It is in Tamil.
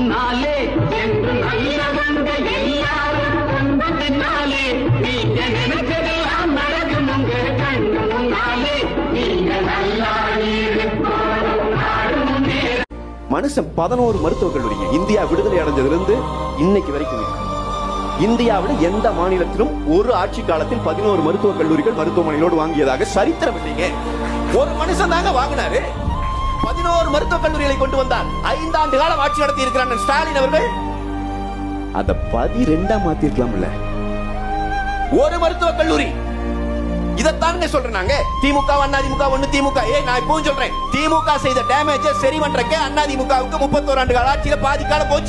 முன்னாலே என்று நல்லவங்க எல்லாரும் வந்ததினாலே நீங்க நினைச்சதெல்லாம் நடக்கும் உங்க கண்ணு முன்னாலே நீங்க நல்லா மனுஷன் 11 மருத்துவக் கல்லூரிங்க இந்தியா விடுதலை அடைஞ்சதிலிருந்து இன்னைக்கு வரைக்கும் இந்தியாவில் எந்த மாநிலத்திலும் ஒரு ஆட்சி காலத்தில் 11 மருத்துவக் கல்லூரிகள் மருத்துவமனையோடு வாங்கியதாக சரித்திரம் இல்லைங்க. ஒரு மனுஷன் தாங்க வாங்கினாரு. 11 மருத்துவக் கல்லூரிகளை கொண்டு வந்தார். 5 ஆண்டு காலம் ஆட்சி நடத்தி இருக்கிறார் ஸ்டாலின் அவர்கள். அத 12ஆ மாத்திருக்கலாம்ல. ஒரு மருத்துவக் கல்லூரி. இதத்தானுங்க சொல்றேன் நாங்க. திமுக அதிமுக ஒண்ணு திமுக. நான் இப்பவும் சொல்றேன், திமுக செய்த டேமேஜ் சரி பண்றதுக்கு அதிமுகவுக்கு 31 ஆண்டு கால ஆட்சியில பாதி காலம் போச்சு.